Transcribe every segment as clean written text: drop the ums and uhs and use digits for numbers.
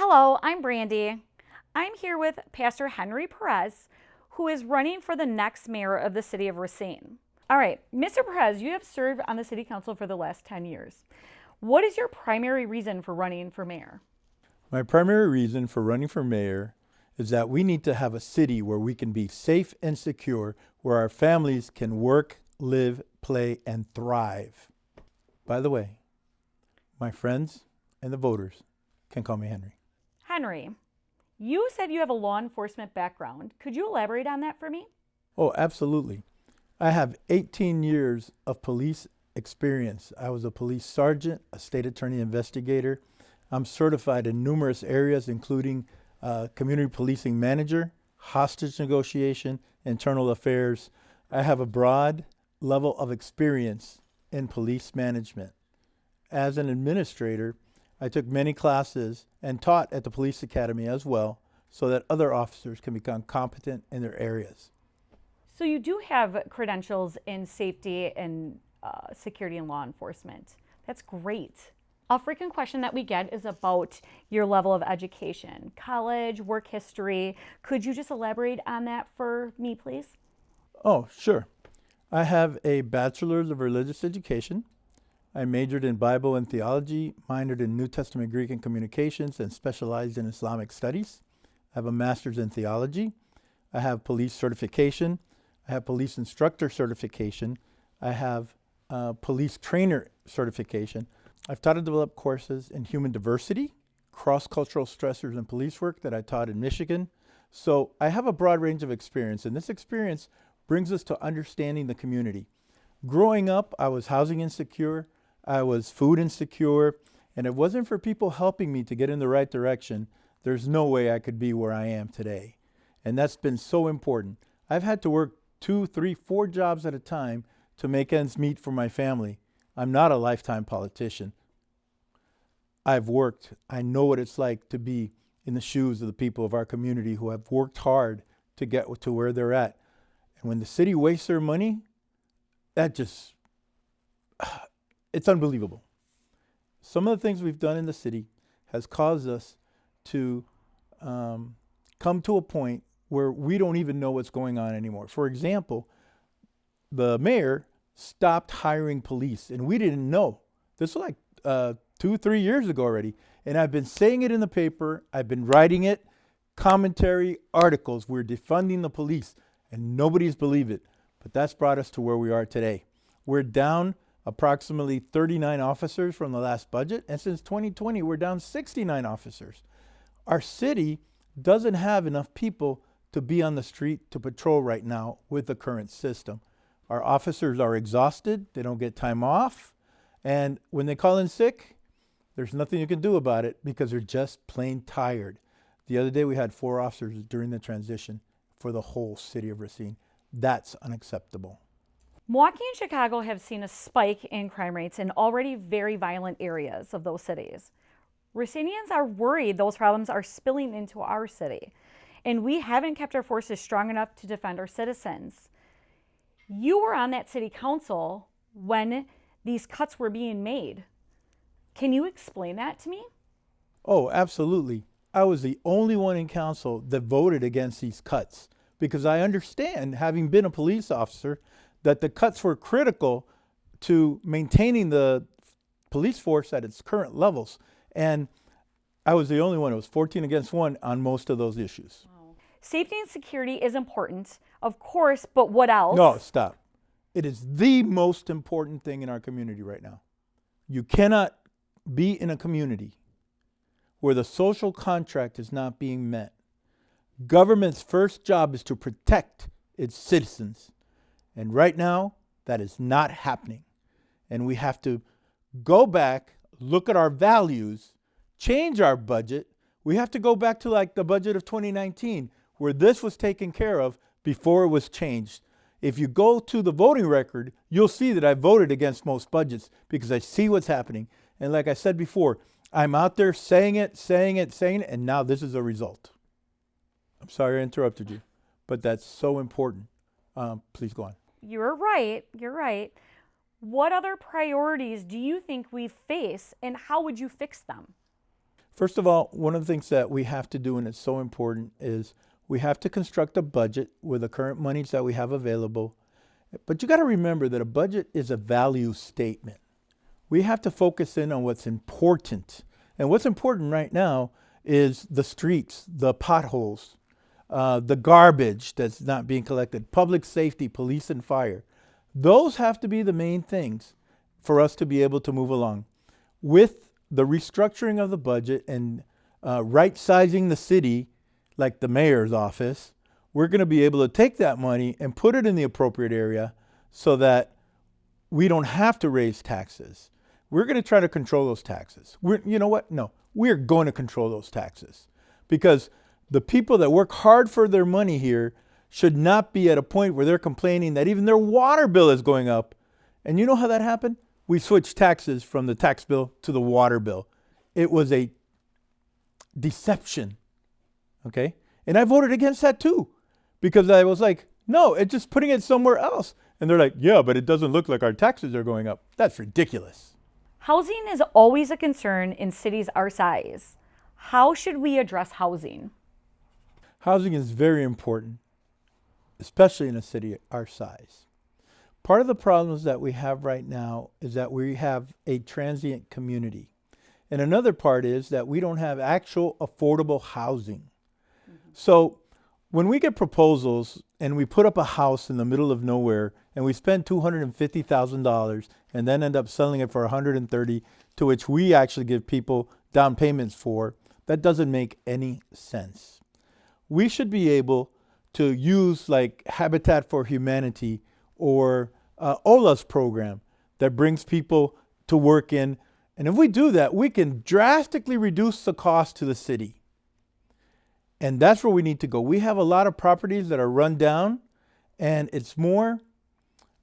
Hello, I'm Brandy. I'm here with Pastor Henry Perez, who is running for the next mayor of the city of Racine. All right, Mr. Perez, you have served on the city council for the last 10 years. What is your primary reason for running for mayor? My primary reason for running for mayor is that we need to have a city where we can be safe and secure, where our families can work, live, play, and thrive. By the way, my friends and the voters can call me Henry. Henry, you said you have a law enforcement background. Could you elaborate on that for me? Oh, absolutely. I have 18 years of police experience. I was a police sergeant, a state attorney investigator. I'm certified in numerous areas, including community policing manager, hostage negotiation, internal affairs. I have a broad level of experience in police management. As an administrator, I took many classes and taught at the police academy as well, so that other officers can become competent in their areas. So you do have credentials in safety and security and law enforcement. That's great. A frequent question that we get is about your level of education, college, work history. Could you just elaborate on that for me, please? Oh, sure. I have a bachelor's of religious education. I majored in Bible and theology, minored in New Testament Greek and communications, and specialized in Islamic studies. I have a master's in theology. I have police certification. I have police instructor certification. I have police trainer certification. I've taught and developed courses in human diversity, cross-cultural stressors in police work that I taught in Michigan. So I have a broad range of experience, and this experience brings us to understanding the community. Growing up, I was housing insecure. I was food insecure, and it wasn't for people helping me to get in the right direction, there's no way I could be where I am today. And that's been so important. I've had to work 2, 3, 4 jobs at a time to make ends meet for my family. I'm not a lifetime politician. I've worked. I know what it's like to be in the shoes of the people of our community who have worked hard to get to where they're at. And when the city wastes their money, that just... it's unbelievable. Some of the things we've done in the city has caused us to come to a point where we don't even know what's going on anymore. For example, the mayor stopped hiring police, and we didn't know. This was like 2, 3 years ago already. And I've been saying it in the paper. I've been writing it, commentary, articles. We're defunding the police, and nobody's believed it. But that's brought us to where we are today. We're down approximately 39 officers from the last budget, and since 2020, we're down 69 officers. Our city doesn't have enough people to be on the street to patrol right now with the current system. Our officers are exhausted, they don't get time off, and when they call in sick, there's nothing you can do about it because they're just plain tired. The other day we had 4 officers during the transition for the whole city of Racine. That's unacceptable. Milwaukee and Chicago have seen a spike in crime rates in already very violent areas of those cities. Racinians are worried those problems are spilling into our city, and we haven't kept our forces strong enough to defend our citizens. You were on that city council when these cuts were being made. Can you explain that to me? Oh, absolutely. I was the only one in council that voted against these cuts because I understand, having been a police officer, that the cuts were critical to maintaining the police force at its current levels. And I was the only one. It was 14 against 1 on most of those issues. Wow. Safety and security is important, of course, but what else? No, stop. It is the most important thing in our community right now. You cannot be in a community where the social contract is not being met. Government's first job is to protect its citizens. And right now, that is not happening. And we have to go back, look at our values, change our budget. We have to go back to like the budget of 2019, where this was taken care of before it was changed. If you go to the voting record, you'll see that I voted against most budgets because I see what's happening. And like I said before, I'm out there saying it, and now this is a result. I'm sorry I interrupted you, but that's so important. Please go on. You're right. What other priorities do you think we face, and how would you fix them? First of all, one of the things that we have to do, and it's so important, is we have to construct a budget with the current monies that we have available. But you got to remember that a budget is a value statement. We have to focus in on what's important. And what's important right now is the streets, the potholes, the garbage that's not being collected, public safety, police and fire. Those have to be the main things for us to be able to move along. With the restructuring of the budget and right-sizing the city, like the mayor's office, we're going to be able to take that money and put it in the appropriate area so that we don't have to raise taxes. We're going to try to control those taxes. You know what? No, we're going to control those taxes because the people that work hard for their money here should not be at a point where they're complaining that even their water bill is going up. And you know how that happened? We switched taxes from the tax bill to the water bill. It was a deception. Okay? And I voted against that too because I was like, no, it's just putting it somewhere else. And they're like, yeah, but it doesn't look like our taxes are going up. That's ridiculous. Housing is always a concern in cities our size. How should we address housing? Housing is very important, especially in a city our size. Part of the problems that we have right now is that we have a transient community. And another part is that we don't have actual affordable housing. So when we get proposals and we put up a house in the middle of nowhere and we spend $250,000 and then end up selling it for $130,000, to which we actually give people down payments for, that doesn't make any sense. We should be able to use like Habitat for Humanity or OLA's program that brings people to work in. And if we do that, we can drastically reduce the cost to the city. And that's where we need to go. We have a lot of properties that are run down, and it's more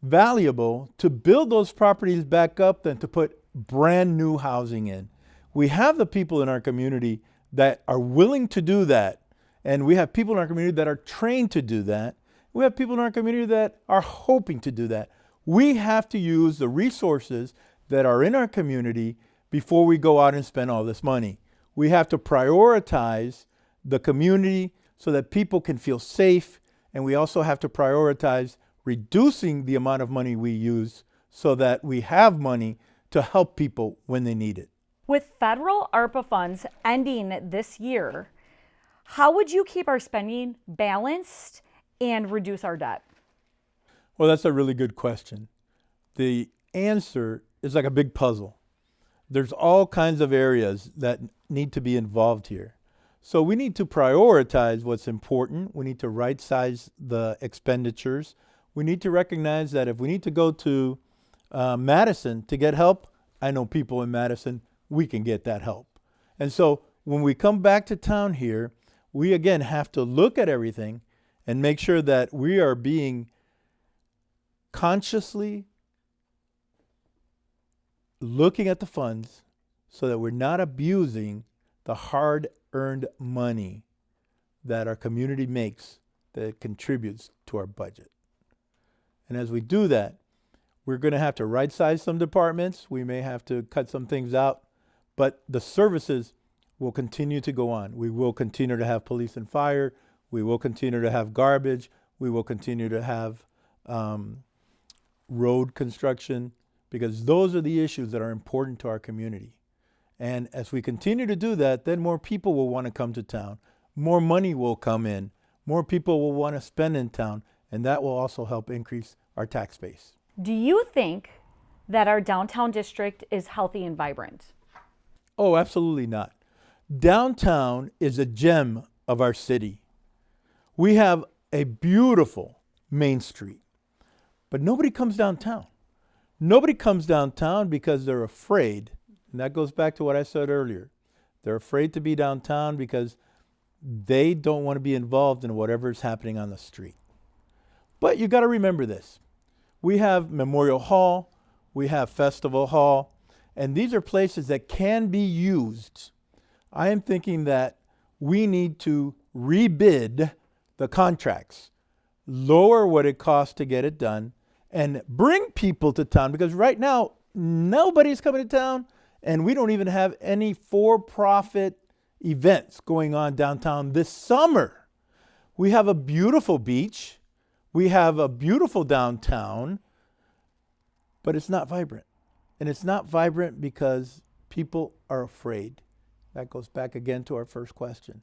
valuable to build those properties back up than to put brand new housing in. We have the people in our community that are willing to do that. And we have people in our community that are trained to do that. We have people in our community that are hoping to do that. We have to use the resources that are in our community before we go out and spend all this money. We have to prioritize the community so that people can feel safe. And we also have to prioritize reducing the amount of money we use so that we have money to help people when they need it. With federal ARPA funds ending this year, how would you keep our spending balanced and reduce our debt? Well, that's a really good question. The answer is like a big puzzle. There's all kinds of areas that need to be involved here. So we need to prioritize what's important. We need to right-size the expenditures. We need to recognize that if we need to go to Madison to get help, I know people in Madison, we can get that help. And so when we come back to town here, we again have to look at everything and make sure that we are being consciously looking at the funds so that we're not abusing the hard-earned money that our community makes that contributes to our budget. And as we do that, we're going to have to right-size some departments. We may have to cut some things out, but the services will continue to go on. We will continue to have police and fire. We will continue to have garbage. We will continue to have road construction because those are the issues that are important to our community. And as we continue to do that, then more people will want to come to town. More money will come in. More people will want to spend in town. And that will also help increase our tax base. Do you think that our downtown district is healthy and vibrant? Oh, absolutely not. Downtown is a gem of our city. We have a beautiful Main Street, but nobody comes downtown. Nobody comes downtown because they're afraid. And that goes back to what I said earlier. They're afraid to be downtown because they don't want to be involved in whatever is happening on the street. But you got to remember this. We have Memorial Hall, we have Festival Hall, and these are places that can be used. I am thinking that we need to rebid the contracts, lower what it costs to get it done, and bring people to town because right now, nobody's coming to town and we don't even have any for-profit events going on downtown this summer. We have a beautiful beach. We have a beautiful downtown, but it's not vibrant. And it's not vibrant because people are afraid. That goes back again to our first question.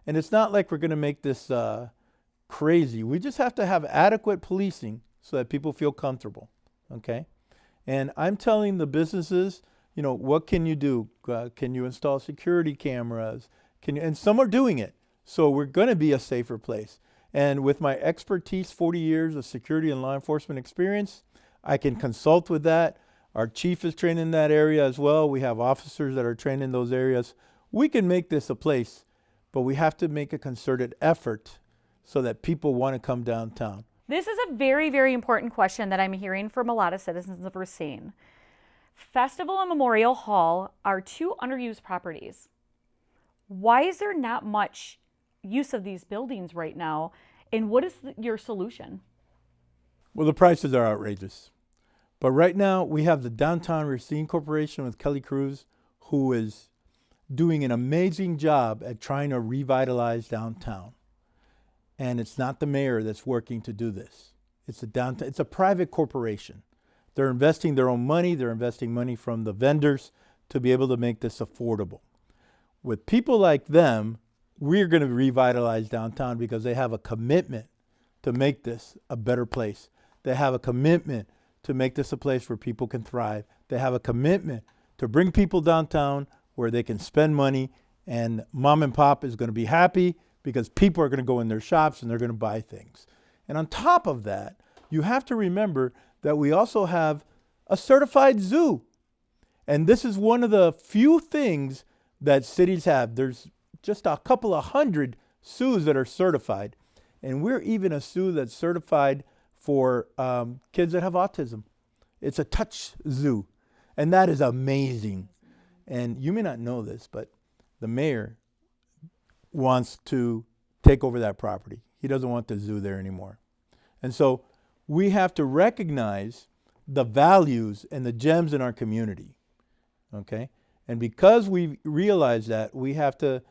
And it's not like we're going to make this crazy. We just have to have adequate policing so that people feel comfortable, okay? And I'm telling the businesses, you know, what can you do? Can you install security cameras? And some are doing it. So we're going to be a safer place. And with my expertise, 40 years of security and law enforcement experience, I can consult with that. Our chief is trained in that area as well. We have officers that are trained in those areas. We can make this a place, but we have to make a concerted effort so that people want to come downtown. This is a very, very important question that I'm hearing from a lot of citizens of Racine. Festival and Memorial Hall are two underused properties. Why is there not much use of these buildings right now? And what is your solution? Well, the prices are outrageous. But right now, we have the Downtown Racine Corporation with Kelly Cruz, who is doing an amazing job at trying to revitalize downtown. And it's not the mayor that's working to do this. It's a private corporation. They're investing their own money. They're investing money from the vendors to be able to make this affordable. With people like them, we're going to revitalize downtown because they have a commitment to make this a better place. They have a commitment to make this a place where people can thrive. They have a commitment to bring people downtown where they can spend money, and mom and pop is going to be happy because people are going to go in their shops and they're going to buy things. And on top of that, you have to remember that we also have a certified zoo. And this is one of the few things that cities have. There's just a couple of hundred zoos that are certified. And we're even a zoo that's certified for kids that have autism. It's a touch zoo. And that is amazing. And you may not know this, but the mayor wants to take over that property. He doesn't want the zoo there anymore. And so we have to recognize the values and the gems in our community, okay? And because we realize that, we have to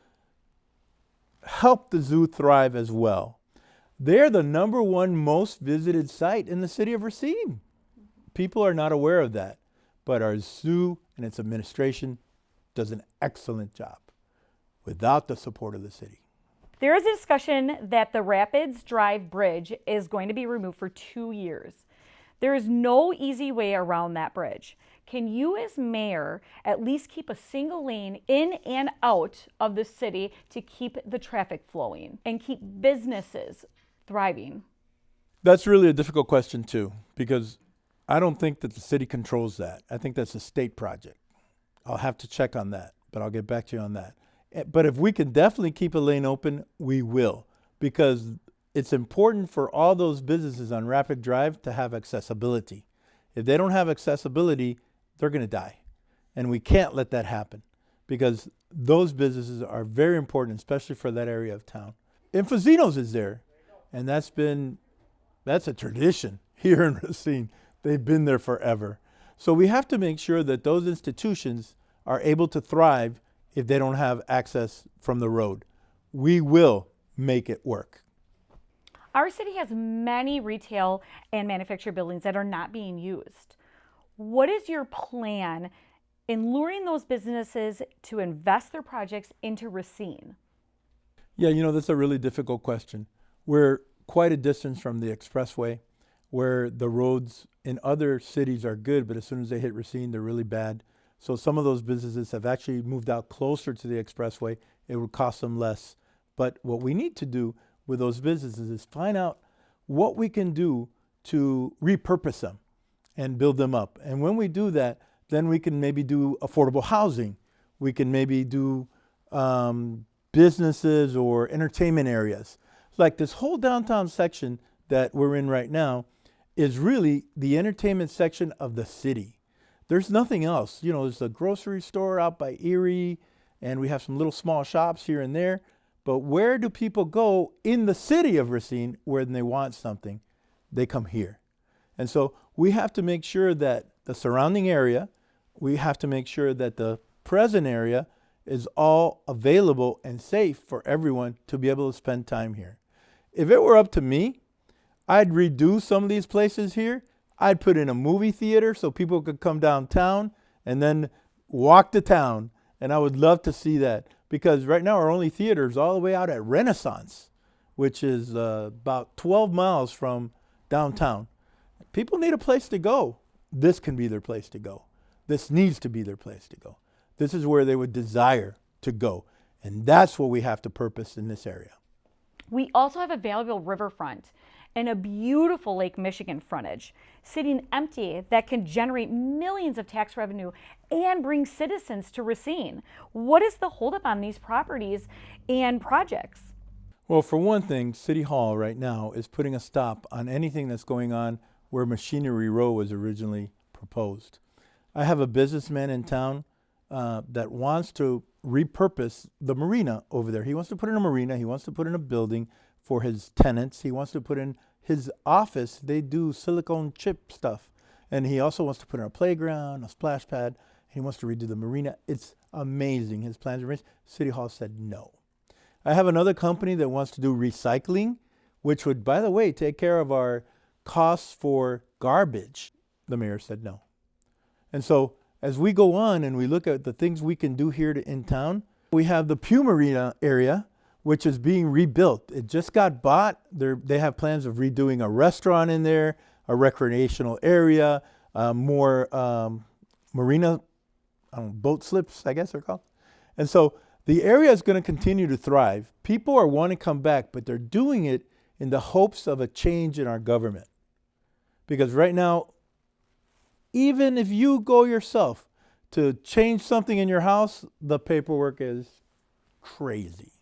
help the zoo thrive as well. They're the #1 most visited site in the city of Racine. People are not aware of that, but our zoo and its administration does an excellent job without the support of the city. There is a discussion that the Rapids Drive Bridge is going to be removed for 2 years. There is no easy way around that bridge. Can you, as mayor, at least keep a single lane in and out of the city to keep the traffic flowing and keep businesses thriving? That's really a difficult question too, because I don't think that the city controls that. I think that's a state project. I'll have to check on that, but I'll get back to you on that. But if we can definitely keep a lane open, we will, because it's important for all those businesses on Rapid Drive to have accessibility. If they don't have accessibility, they're going to die. And we can't let that happen because those businesses are very important, especially for that area of town. Infosino's is there, and that's a tradition here in Racine. They've been there forever. So we have to make sure that those institutions are able to thrive if they don't have access from the road. We will make it work. Our city has many retail and manufactured buildings that are not being used. What is your plan in luring those businesses to invest their projects into Racine? Yeah, that's a really difficult question. We're quite a distance from the expressway, where the roads in other cities are good, but as soon as they hit Racine, they're really bad. So some of those businesses have actually moved out closer to the expressway. It would cost them less. But what we need to do with those businesses is find out what we can do to repurpose them and build them up. And when we do that, then we can maybe do affordable housing. We can maybe do businesses or entertainment areas. Like this whole downtown section that we're in right now is really the entertainment section of the city. There's nothing else. There's a grocery store out by Erie, and we have some little small shops here and there. But where do people go in the city of Racine when they want something? They come here. And so we have to make sure that the surrounding area, we have to make sure that the present area is all available and safe for everyone to be able to spend time here. If it were up to me, I'd redo some of these places here. I'd put in a movie theater so people could come downtown and then walk to town. And I would love to see that, because right now our only theater is all the way out at Renaissance, which is about 12 miles from downtown. People need a place to go. This can be their place to go. This needs to be their place to go. This is where they would desire to go. And that's what we have to purpose in this area. We also have a valuable riverfront and a beautiful Lake Michigan frontage sitting empty that can generate millions of tax revenue and bring citizens to Racine. What is the holdup on these properties and projects? Well, for one thing, City Hall right now is putting a stop on anything that's going on where Machinery Row was originally proposed. I have a businessman in town that wants to repurpose the marina over there. He wants to put in a marina. He wants to put in a building for his tenants. He wants to put in his office. They do silicone chip stuff. And he also wants to put in a playground, a splash pad. He wants to redo the marina. It's amazing. His plans are amazing. City Hall said no. I have another company that wants to do recycling, which would, by the way, take care of our costs for garbage. The mayor said no. And so as we go on and we look at the things we can do here in town, we have the Pew Marina area, which is being rebuilt. It just got bought. They have plans of redoing a restaurant in there, a recreational area, more marina boat slips, I guess they're called. And so the area is going to continue to thrive. People are wanting to come back, but they're doing it in the hopes of a change in our government. Because right now, even if you go yourself to change something in your house, the paperwork is crazy.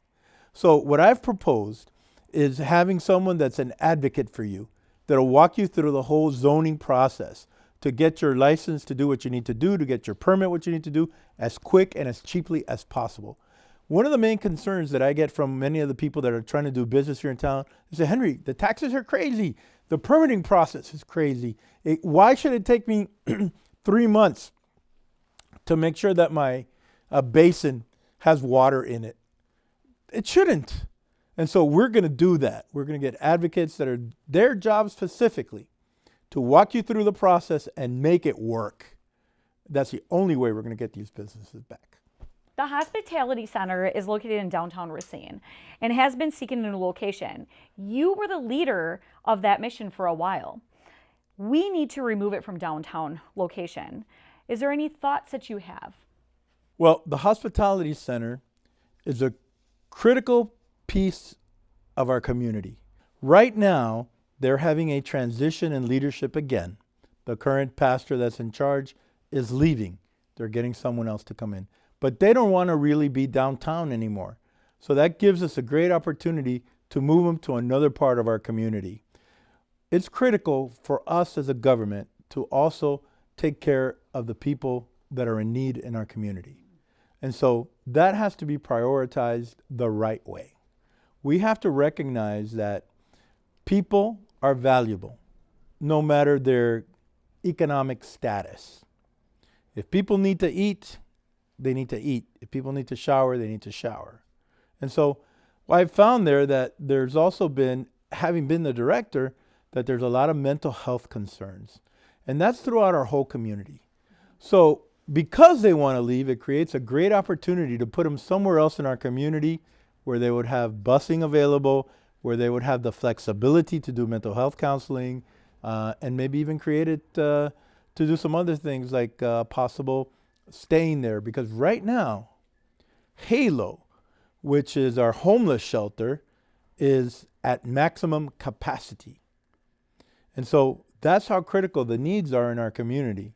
So what I've proposed is having someone that's an advocate for you, that'll walk you through the whole zoning process to get your license to do what you need to do, to get your permit what you need to do, as quick and as cheaply as possible. One of the main concerns that I get from many of the people that are trying to do business here in town is that, Henry, the taxes are crazy. The permitting process is crazy. Why should it take me 3 months to make sure that my basin has water in it? It shouldn't. And so we're going to do that. We're going to get advocates that are their job specifically to walk you through the process and make it work. That's the only way we're going to get these businesses back. The Hospitality Center is located in downtown Racine and has been seeking a new location. You were the leader of that mission for a while. We need to remove it from downtown location. Is there any thoughts that you have? Well, the Hospitality Center is a critical piece of our community. Right now, they're having a transition in leadership again. The current pastor that's in charge is leaving. They're getting someone else to come in. But they don't want to really be downtown anymore. So that gives us a great opportunity to move them to another part of our community. It's critical for us as a government to also take care of the people that are in need in our community. And so that has to be prioritized the right way. We have to recognize that people are valuable, no matter their economic status. If people need to eat, they need to eat. If people need to shower, they need to shower. And so I've found there that there's also been, having been the director, that there's a lot of mental health concerns. And that's throughout our whole community. So because they want to leave, it creates a great opportunity to put them somewhere else in our community where they would have busing available, where they would have the flexibility to do mental health counseling, and maybe even create it to do some other things like possible staying there. Because right now, Halo, which is our homeless shelter, is at maximum capacity. And so that's how critical the needs are in our community.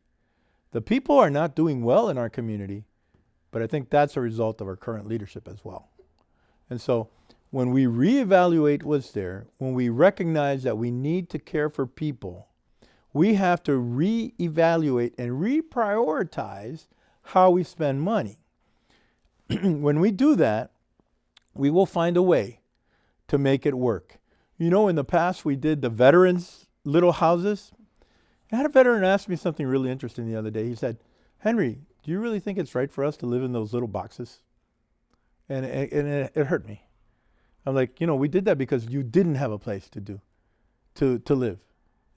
The people are not doing well in our community, but I think that's a result of our current leadership as well. And so when we reevaluate what's there, when we recognize that we need to care for people, we have to reevaluate and reprioritize how we spend money. When we do that, we will find a way to make it work. You know, in the past, we did the veterans' little houses. I had a veteran ask me something really interesting the other day. He said, Henry, do you really think it's right for us to live in those little boxes? And it hurt me. I'm like, we did that because you didn't have a place to live.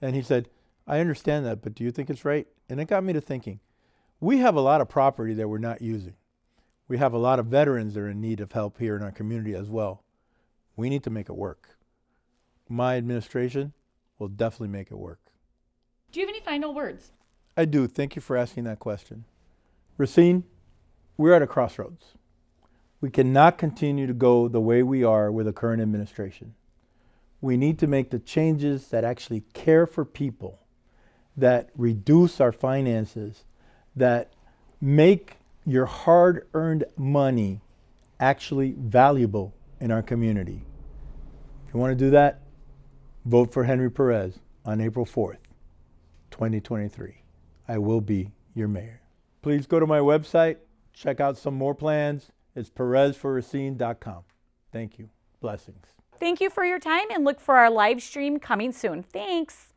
And he said, I understand that, but do you think it's right? And it got me to thinking, we have a lot of property that we're not using. We have a lot of veterans that are in need of help here in our community as well. We need to make it work. My administration will definitely make it work. Do you have any final words? I do. Thank you for asking that question. Racine, we're at a crossroads. We cannot continue to go the way we are with the current administration. We need to make the changes that actually care for people, that reduce our finances, that make your hard-earned money actually valuable in our community. If you want to do that, vote for Henry Perez on April 4th, 2023. I will be your mayor. Please go to my website, check out some more plans. It's perezforracine.com. Thank you. Blessings. Thank you for your time and look for our live stream coming soon. Thanks.